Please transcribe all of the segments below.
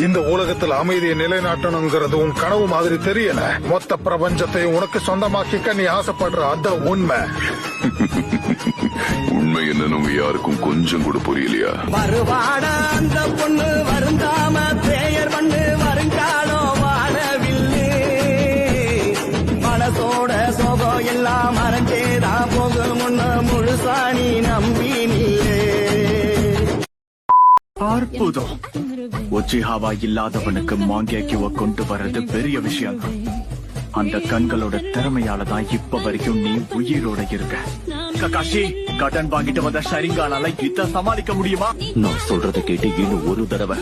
இந்த உலகத்தில் அமைதியை நிலைநாட்டணுங்கிறது உன் கனவு மாதிரி தெரியல. மொத்த பிரபஞ்சத்தை உனக்கு சொந்தமாக்கிக்க நீ ஆசைப்படுற அதான் உண்மை. உண்மை என்னன்னு உங்க யாருக்கும் கொஞ்சம் கூட புரியலையா? வருவாட அந்த பொண்ணு வருந்தாம பேயர் பண்ணு வருங்காலம் வாழவில்லை. மனசோட சோகம் எல்லாம் மறைஞ்சேதா போகும் முன்ன முழுசாணி நம்பி நில்லே. அற்புதம். ஒச்சிஹாவா இல்லாதவனுக்கு மாங்கியாக்கியவ கொண்டு வர்றது பெரிய விஷயம். அந்த கண்களோட திறமையாலதான் இப்ப வரைக்கும் நீ உயிரோட இருக்க. ககாஷி, கடன் வாங்கிட்டு வந்த ஷரிங்கானால இத சமாளிக்க முடியுமா? நான் சொல்றத கேட்டு இன்னும் ஒரு தடவை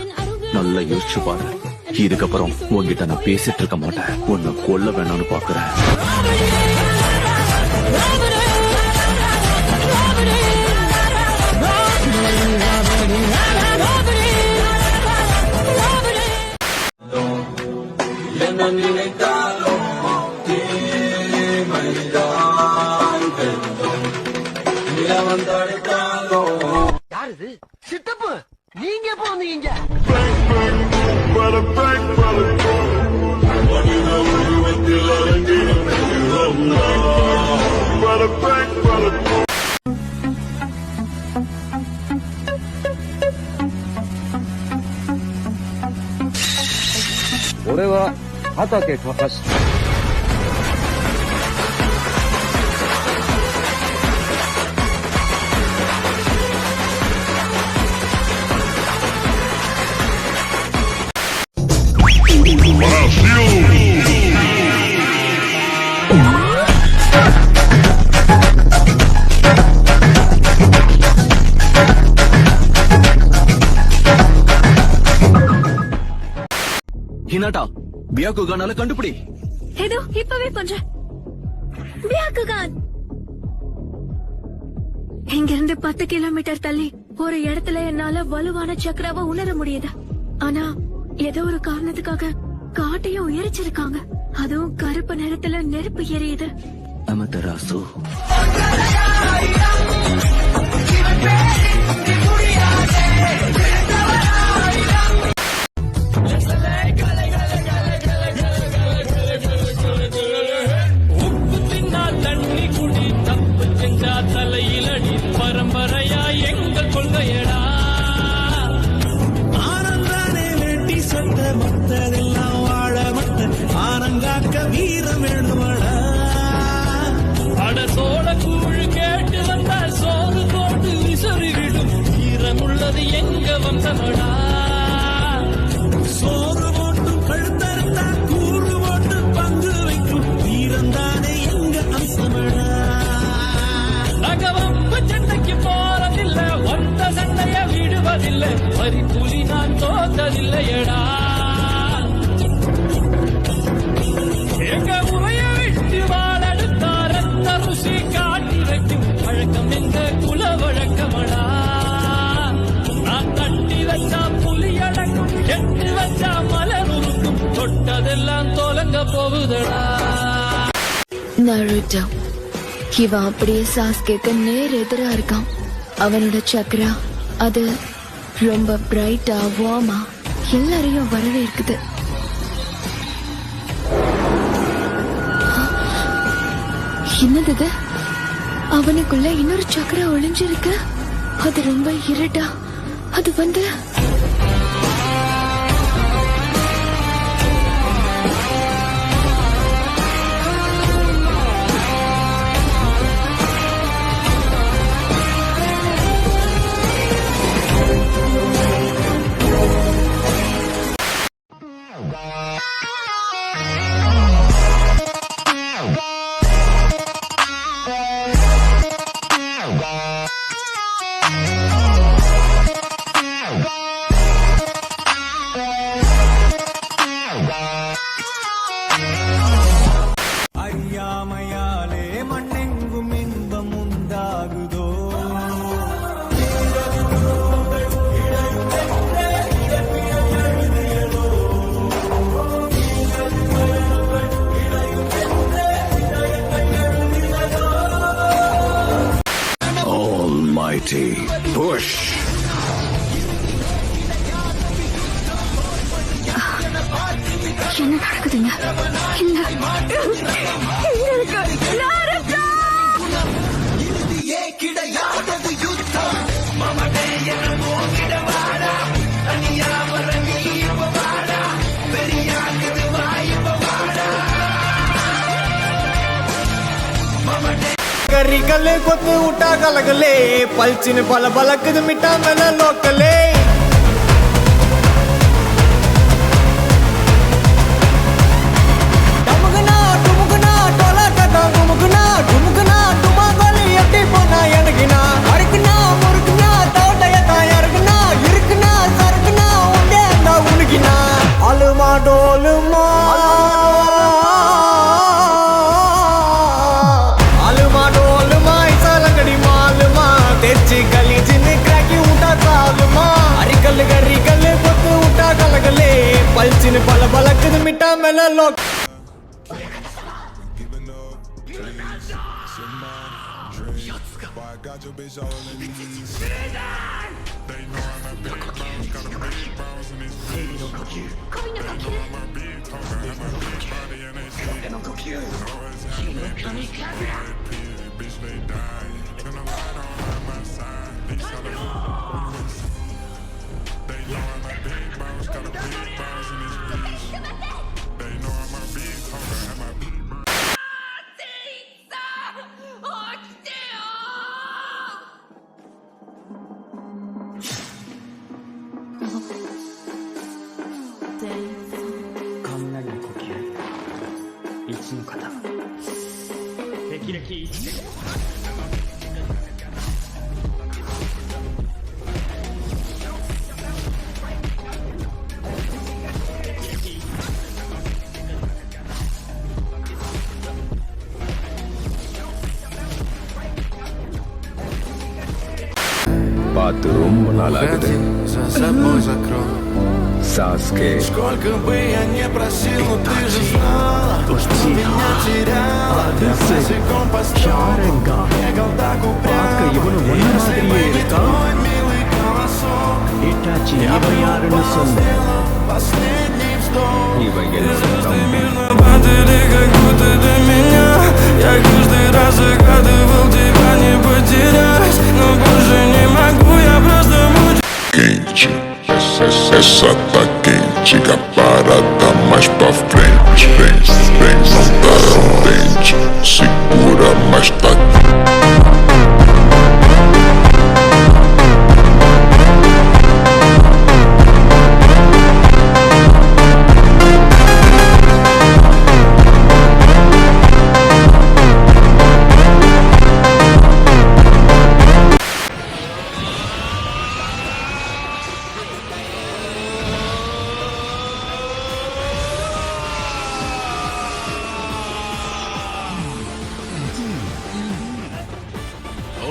நல்லா யோசிச்சு பாரு. இதுக்கப்புறம் உங்ககிட்ட நான் பேசிட்டு இருக்க மாட்டேன். உன்னை கொல்ல வேணாம்னு பாக்குறேன். யாரு சித்தப்பு? நீங்க எப்ப வந்தீங்க?俺は畑隆史。ஹினாட்டா, பியாக்குகானால கண்டுபிடி. ஏதோ இப்பவே பண்றேன். பியாக்குகான் இங்கிருந்து 10 கிலோமீட்டர் தள்ளி ஒரு இடத்துல என்னால வலுவான சக்கராவை உணர முடியுது. ஆனா ஏதோ ஒரு காரணத்துக்காக காட்டையும் எரிச்சிருக்காங்க. அதுவும் கருப்பு நிறத்துல நெருப்பு எரியுது. அமதராசு தலையிலடி பரம்பரையா எங்கள் கொள்கையடா. ஆனந்தானே வெட்டி சொந்த மத்ததெல்லாம் வாழ மத்த ஆனங்காக்க வீரம் வேணுமடா. அட சோழ கூழ் கேட்டு வந்த சோறு போட்டு விசறிவிடும் வீரம் உள்ளது எங்க வம்சமடா. சோறு போட்டு கழுத்தறுத்தா கூறு போட்டு பங்கு வைக்கும் வீரம் தானே எங்க அம்சமடா. நகவம்பு சண்டைக்கு போறதில்லை, ஒத்த சண்டைய விடுவதில்லை, வரி புலி நான் தோத்ததில்லையடா. எங்க உரைய விட்டு வாழடுத்தா ரத்த ருசி காட்டி வைக்கும் வழக்கம் எங்க குல வழக்கமடா. நான் தட்டி வச்சா புலி அடங்கும், எட்டு வச்சா மலர் உருக்கும், தொட்டதெல்லாம் தொலங்க போகுதடா. நருட்டோ இவன் அப்படியே சாஸ்கேக்கு நேர் எதிரா இருக்கான். அவனோட சக்கரா அது ரொம்ப பிரைட்டா வார்மா எல்லாரையும் வரவேற்குது. என்னது? அவனுக்குள்ள இன்னொரு சக்கரா ஒளிஞ்சிருக்கு. அது ரொம்ப இருட்டா. அது வந்து என்ன நடக்குதுங்க? இல்ல இங்க இருக்கு நாரதா. கரிகல்லே கொத்து விட்டா கலகலே பல்ச்சின்னு பல பலக்குது மிட்டா மேல லோக்கலே டமுகுனா டுமுகுனா டோலா கட்டா குமுகுனா டுமுகுனா டுமாங்கோலி எட்டி போனா எனக்குனா அறுக்குனா முறுக்குனா தோட்டையத்தா யாருக்குனா இருக்குனா சறுக்குனா உண்டே அந்த உனக்குனா அலுமா டோலுமா பல்ச்சின்னு பல பலக்குது மிட்டா மேல லோக் பார்த்து ரொம்ப நாள் ஆகுது. Sasuke. Сколько бы я не просил, но ты же знала, что меня теряла. Ты с языком по столу бегал так упрямо. И baby, твой милый голосок. Я бы сделал последний вздох. Звезды мирно падали, как будто до меня. Я каждый раз загадывал тебя не потерять, но больше не могу, я просто мучаюсь. Quente, essa tá quente, a parada mais pra frente, vem, não tá contente, segura, mas tá.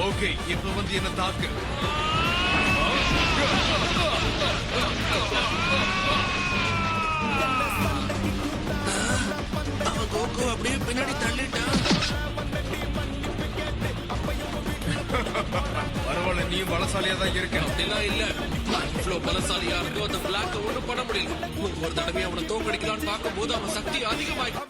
Okay, இப்ப வந்து என்ன தாக்கு. அவன் கோகோ அப்படியே பின்னாடி தள்ளிட்டான். பரவாயில்ல, நீ பலசாலியா தான் இருக்க. அப்படிலாம் இல்ல, இவ்வளவு பலசாலியா இருக்கு அந்த பிளாக்க ஒண்ணும் பண்ண முடியல. ஒரு தடவை அவனை தோக்கடிக்கலான்னு பார்க்கும் போது அவன் சக்தி அதிகமாயிட்டு.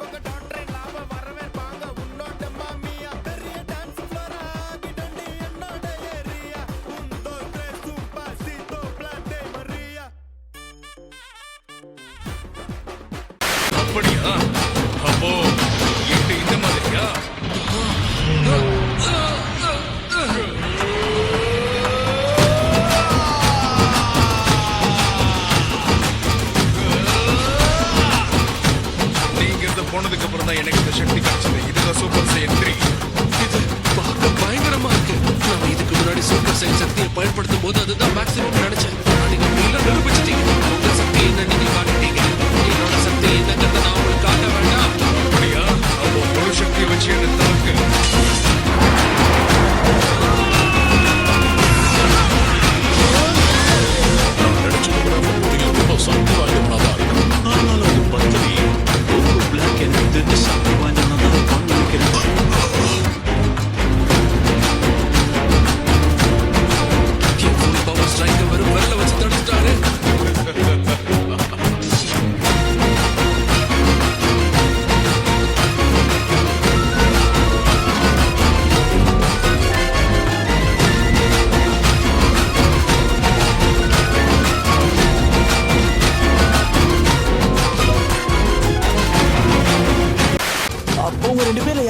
அப்படியா? அப்போ இது இந்த மாதிரியா? நீங்க இருந்து போனதுக்கு அப்புறம் தான் எனக்கு இந்த சக்தி கிடைச்சது. இதுதான் சூப்பர் சையன் 3. இது பார்க்க பயங்கரமா இருக்கு. நான் இதுக்கு முன்னாடி சூப்பர் சையன் சக்தியை பயன்படுத்தும் போது அதுதான் மேக்ஸிமம் நினைச்சேன். நீங்க எல்லாம் நிரூபிச்சிட்டீங்க. உங்க சக்தி என்ன நீங்க காட்டிட்டீங்க. என்னோட சக்தி என்னங்கிறத நான் உங்களுக்கு காட்ட வேண்டாம். அப்படியா? அப்போ முழு சக்தியை வச்சு என்ன தாக்கு. நான் நினைச்சது விட முடியும் ரொம்ப சக்தி வாய்ந்தவனாதான் இருக்கணும். ஆனாலும் அது பத்தலையே. பிளாக் எனக்கு தெரிஞ்ச சக்தி வாய்ந்தவனாதான் காண்பிக்கிறேன்.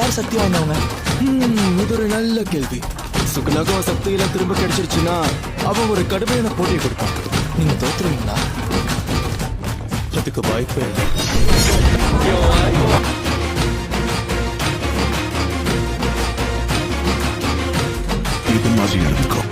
யார் சக்தி வாய்ந்தவங்க? இது ஒரு நல்ல கேள்வி. சுகுணாக்கும் சக்தி எல்லாம் திரும்ப கிடைச்சிருச்சுன்னா அவன் ஒரு கடுமையான போட்டியை கொடுப்பான். நீங்க தோத்துருவீங்களா? அதுக்கு வாய்ப்பே இல்லை. இது மாதிரி இருக்கும்.